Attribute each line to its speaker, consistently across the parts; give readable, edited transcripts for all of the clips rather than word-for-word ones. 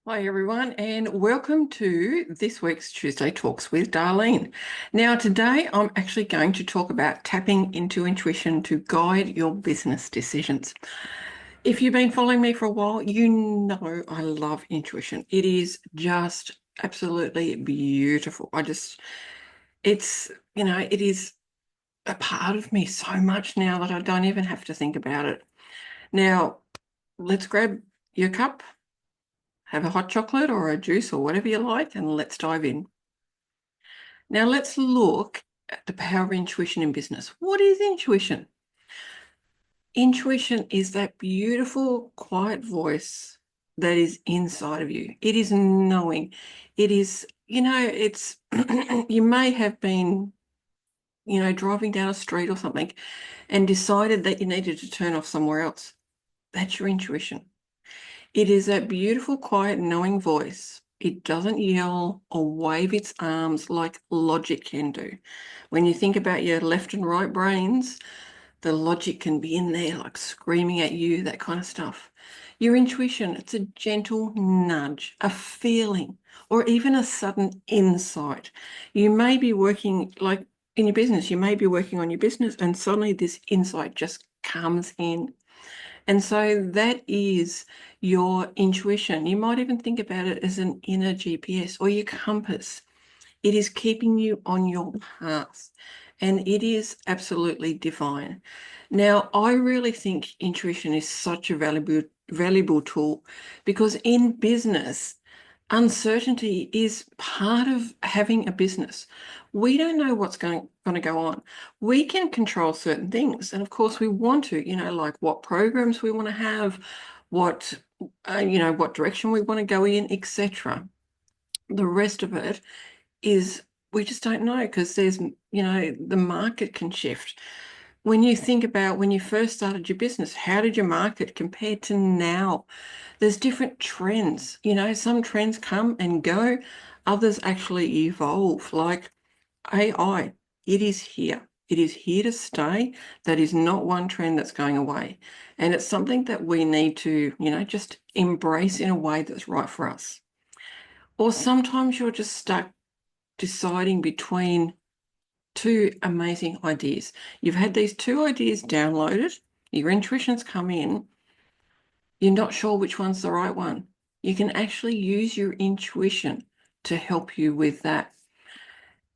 Speaker 1: Hi everyone, and welcome to this week's Tuesday Talks with Darlene. Now, today I'm actually going to talk about tapping into intuition to guide your business decisions. If you've been following me for a while, you know I love intuition. It is just absolutely beautiful. It is a part of me so much now that I don't even have to think about it. Now, let's grab your cup, have a hot chocolate or a juice or whatever you like, and let's dive in. Now let's look at the power of intuition in business. What is intuition? Intuition is that beautiful, quiet voice that is inside of you. It is knowing. It is, it's, you may have been, driving down a street or something and decided that you needed to turn off somewhere else. That's your intuition. It is that beautiful, quiet, knowing voice. It doesn't yell or wave its arms like logic can do. When you think about your left and right brains, the logic can be in there, like screaming at you, that kind of stuff. Your intuition, it's a gentle nudge, a feeling, or even a sudden insight. You may be working, like in your business, you may be working on your business, and suddenly this insight just comes in. And so that is your intuition. You might even think about it as an inner GPS or your compass. It is keeping you on your path, and it is absolutely divine. Now, I really think intuition is such a valuable tool because in business, uncertainty is part of having a business. We don't know what's going to go on. We can control certain things, and of course, we want to, like what programs we want to have, what what direction we want to go in, etc. The rest of it is we just don't know because the market can shift. When you think about when you first started your business, how did your market compare to now? There's different trends. Some trends come and go, others actually evolve, like AI. It is here. It is here to stay. That is not one trend that's going away. And it's something that we need to, just embrace in a way that's right for us. Or sometimes you're just stuck deciding between two amazing ideas. You've had these two ideas downloaded, your intuition's come in, you're not sure which one's the right one. You can actually use your intuition to help you with that.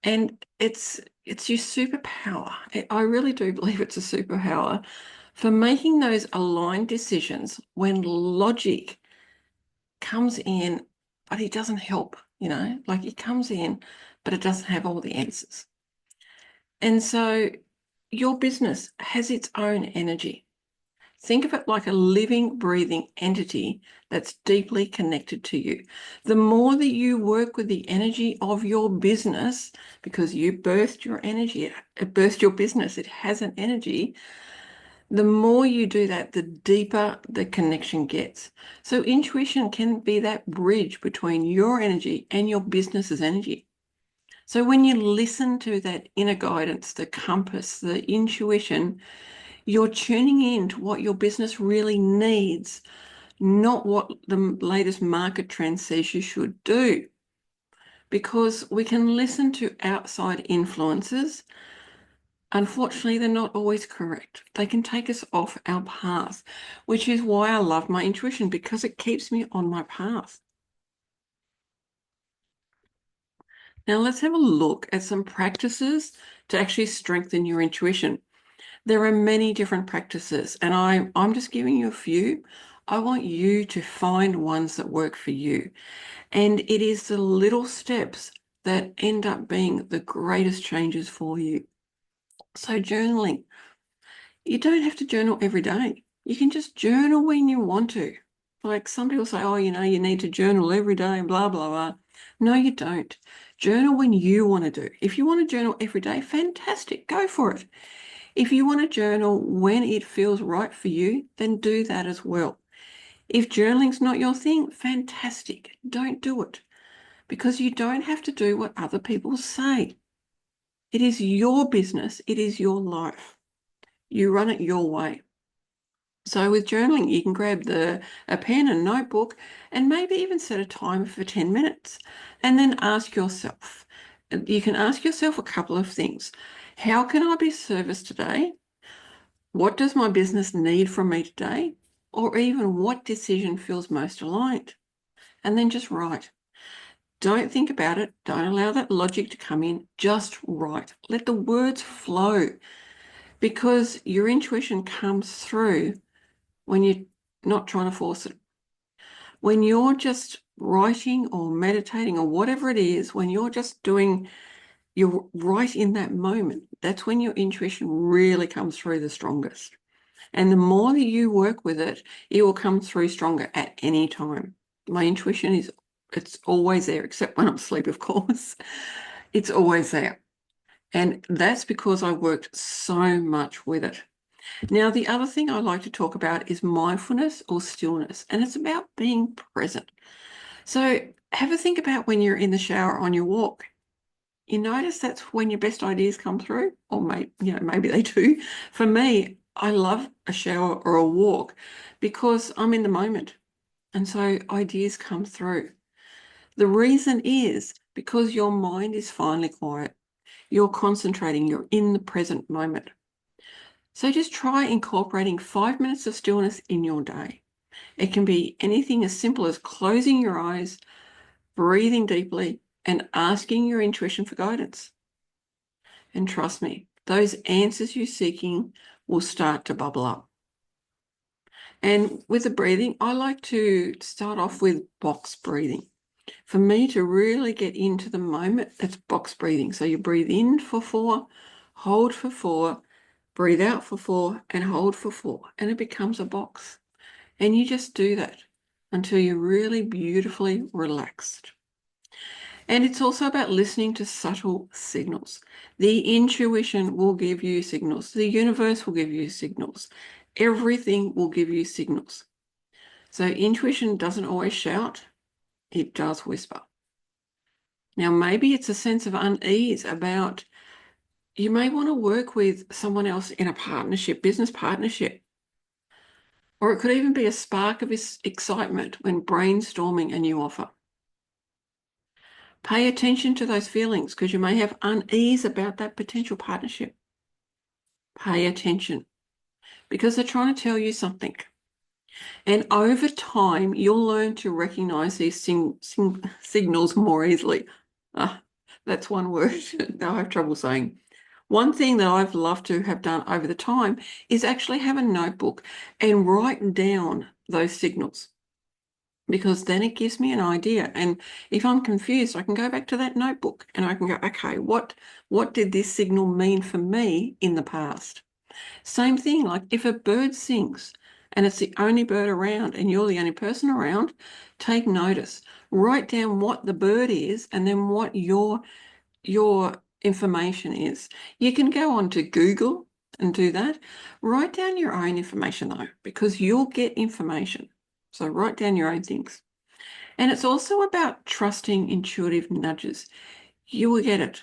Speaker 1: And it's your superpower. I really do believe it's a superpower for making those aligned decisions when logic comes in, but it doesn't help, like it comes in, but it doesn't have all the answers. And so your business has its own energy. Think of it like a living, breathing entity that's deeply connected to you. The more that you work with the energy of your business, because you birthed your energy, it birthed your business, it has an energy, the more you do that, the deeper the connection gets. So intuition can be that bridge between your energy and your business's energy. So when you listen to that inner guidance, the compass, the intuition, you're tuning in to what your business really needs, not what the latest market trend says you should do. Because we can listen to outside influences. Unfortunately, they're not always correct. They can take us off our path, which is why I love my intuition, because it keeps me on my path. Now let's have a look at some practices to actually strengthen your intuition. There are many different practices, and I'm just giving you a few. I want you to find ones that work for you. And it is the little steps that end up being the greatest changes for you. So journaling, you don't have to journal every day. You can just journal when you want to. Like some people say, oh, you need to journal every day, blah, blah, blah. No, you don't. Journal when you want to do. If you want to journal every day, fantastic, go for it. If you want to journal when it feels right for you, then do that as well. If journaling's not your thing, fantastic. Don't do it because you don't have to do what other people say. It is your business. It is your life. You run it your way. So with journaling, you can grab a pen and notebook and maybe even set a timer for 10 minutes and then ask yourself, you can ask yourself a couple of things. How can I be of service today? What does my business need from me today? Or even what decision feels most aligned? And then just write. Don't think about it. Don't allow that logic to come in. Just write. Let the words flow because your intuition comes through when you're not trying to force it. When you're just writing or meditating or whatever it is, when you're just doing, you're right in that moment, that's when your intuition really comes through the strongest. And the more that you work with it, it will come through stronger at any time. My intuition it's always there, except when I'm asleep, of course. It's always there. And that's because I worked so much with it. Now, the other thing I like to talk about is mindfulness or stillness, and it's about being present. So have a think about when you're in the shower on your walk. You notice that's when your best ideas come through, or maybe they do. For me, I love a shower or a walk because I'm in the moment, and so ideas come through. The reason is because your mind is finally quiet. You're concentrating, you're in the present moment. So just try incorporating 5 minutes of stillness in your day. It can be anything as simple as closing your eyes, breathing deeply, and asking your intuition for guidance. And trust me, those answers you're seeking will start to bubble up. And with the breathing, I like to start off with box breathing. For me to really get into the moment, it's box breathing. So you breathe in for 4, hold for 4, breathe out for 4, and hold for 4. And it becomes a box. And you just do that until you're really beautifully relaxed. And it's also about listening to subtle signals. The intuition will give you signals. The universe will give you signals. Everything will give you signals. So intuition doesn't always shout, it does whisper. Now, maybe it's a sense of unease about you may want to work with someone else in a partnership, business partnership. Or it could even be a spark of excitement when brainstorming a new offer. Pay attention to those feelings because you may have unease about that potential partnership. Pay attention because they're trying to tell you something. And over time, you'll learn to recognize these signals more easily. That's one word that I have trouble saying. One thing that I've loved to have done over the time is actually have a notebook and write down those signals, because then it gives me an idea. And if I'm confused, I can go back to that notebook and I can go, okay, what did this signal mean for me in the past? Same thing, like if a bird sings and it's the only bird around and you're the only person around, take notice. Write down what the bird is and then what your information is. You can go on to Google and do that. Write down your own information though, because you'll get information. So write down your own things. And it's also about trusting intuitive nudges. You will get it.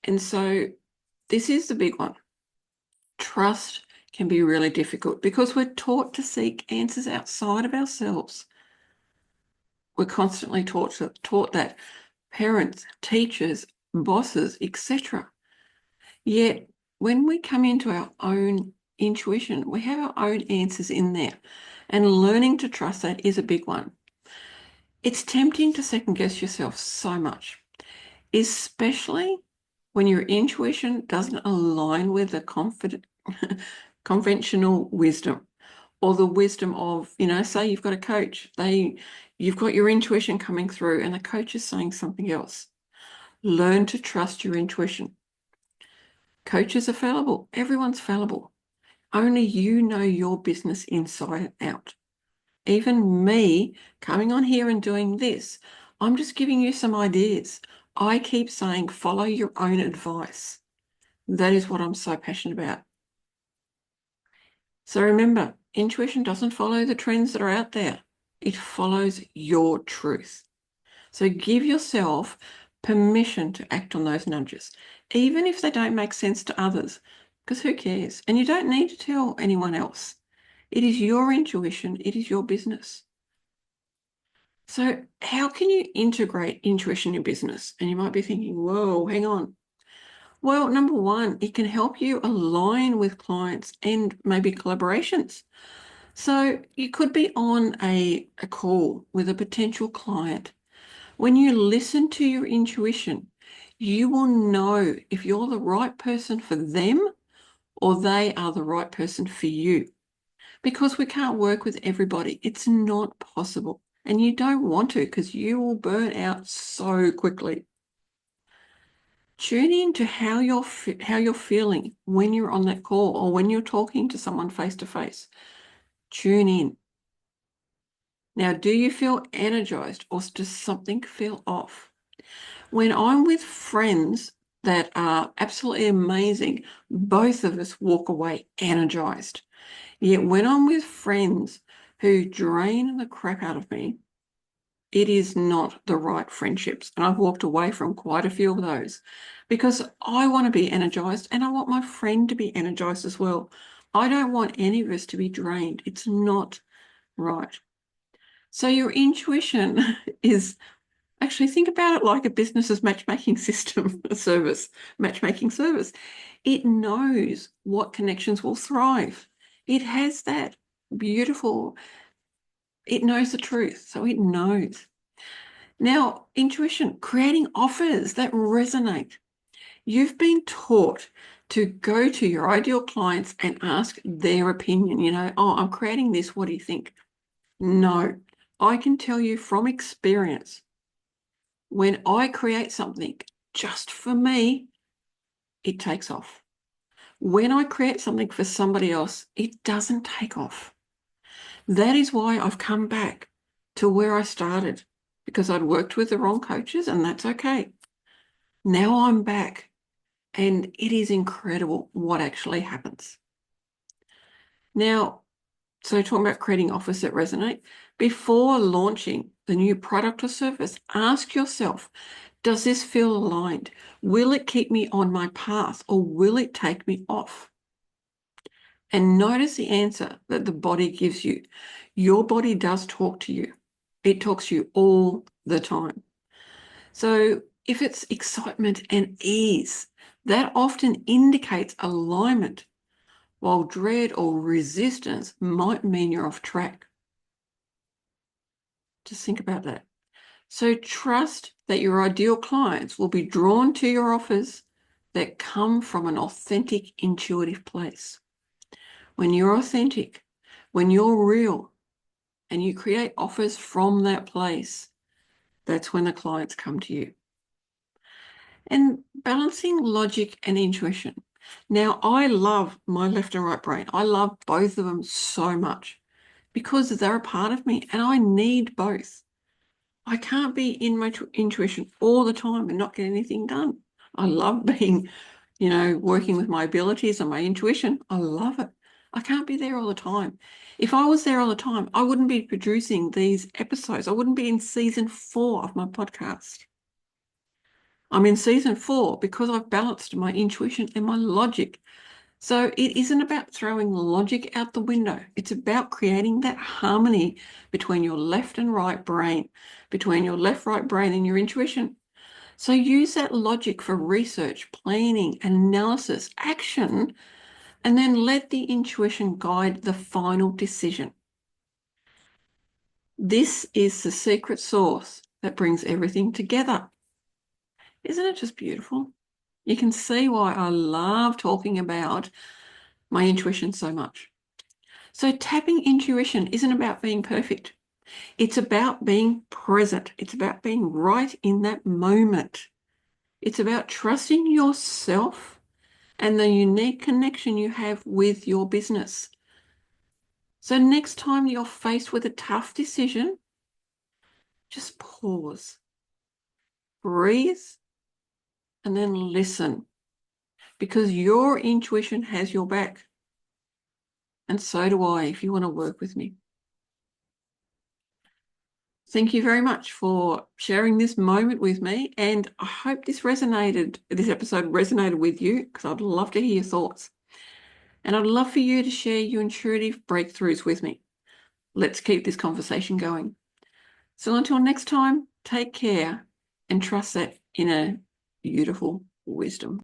Speaker 1: And so this is the big one. Trust can be really difficult because we're taught to seek answers outside of ourselves. We're constantly taught that, parents, teachers, bosses, etc. Yet when we come into our own intuition, we have our own answers in there. And learning to trust that is a big one. It's tempting to second guess yourself so much, especially when your intuition doesn't align with the conventional wisdom or the wisdom of, say you've got a coach, you've got your intuition coming through and the coach is saying something else. Learn to trust your intuition. Coaches are fallible. Everyone's fallible. Only you know your business inside out. Even me coming on here and doing this, I'm just giving you some ideas. I keep saying follow your own advice. That is what I'm so passionate about. So remember, intuition doesn't follow the trends that are out there. It follows your truth. So give yourself permission to act on those nudges, even if they don't make sense to others, because who cares? And you don't need to tell anyone else. It is your intuition. It is your business. So how can you integrate intuition in your business? And you might be thinking, whoa, hang on. Well, number one, it can help you align with clients and maybe collaborations. So you could be on a call with a potential client. When you listen to your intuition, you will know if you're the right person for them or they are the right person for you. Because we can't work with everybody. It's not possible. And you don't want to because you will burn out so quickly. Tune in to how you're feeling when you're on that call or when you're talking to someone face to face. Tune in. Now, do you feel energized or does something feel off? When I'm with friends that are absolutely amazing, both of us walk away energized. Yet when I'm with friends who drain the crap out of me, it is not the right friendships. And I've walked away from quite a few of those because I want to be energized and I want my friend to be energized as well. I don't want any of us to be drained. It's not right. So your intuition is actually, think about it like a business's matchmaking system, a service, matchmaking service. It knows what connections will thrive. It has that beautiful, it knows the truth, so it knows. Now, intuition, creating offers that resonate. You've been taught to go to your ideal clients and ask their opinion. Oh, I'm creating this. What do you think? No, I can tell you from experience, when I create something just for me, it takes off. When I create something for somebody else, it doesn't take off. That is why I've come back to where I started, because I'd worked with the wrong coaches, and that's okay. Now I'm back, and it is incredible what actually happens. Now, so talking about creating offers that resonate, before launching the new product or service, ask yourself, does this feel aligned? Will it keep me on my path or will it take me off? And notice the answer that the body gives you. Your body does talk to you. It talks to you all the time. So if it's excitement and ease, that often indicates alignment, while dread or resistance might mean you're off track. Just think about that. So trust that your ideal clients will be drawn to your offers that come from an authentic, intuitive place. When you're authentic, when you're real, and you create offers from that place, that's when the clients come to you. And balancing logic and intuition. Now, I love my left and right brain. I love both of them so much because they're a part of me and I need both. I can't be in my intuition all the time and not get anything done. I love being, working with my abilities and my intuition. I love it. I can't be there all the time. If I was there all the time, I wouldn't be producing these episodes. I wouldn't be in season 4 of my podcast. I'm in season 4 because I've balanced my intuition and my logic. So it isn't about throwing logic out the window. It's about creating that harmony between your left and right brain, between your left, right brain and your intuition. So use that logic for research, planning, analysis, action, and then let the intuition guide the final decision. This is the secret sauce that brings everything together. Isn't it just beautiful? You can see why I love talking about my intuition so much. So tapping intuition isn't about being perfect. It's about being present. It's about being right in that moment. It's about trusting yourself and the unique connection you have with your business. So next time you're faced with a tough decision, just pause, breathe, and then listen, because your intuition has your back. And so do I if you want to work with me. Thank you very much for sharing this moment with me. And I hope this episode resonated with you, because I'd love to hear your thoughts. And I'd love for you to share your intuitive breakthroughs with me. Let's keep this conversation going. So until next time, take care and trust that inner beautiful wisdom.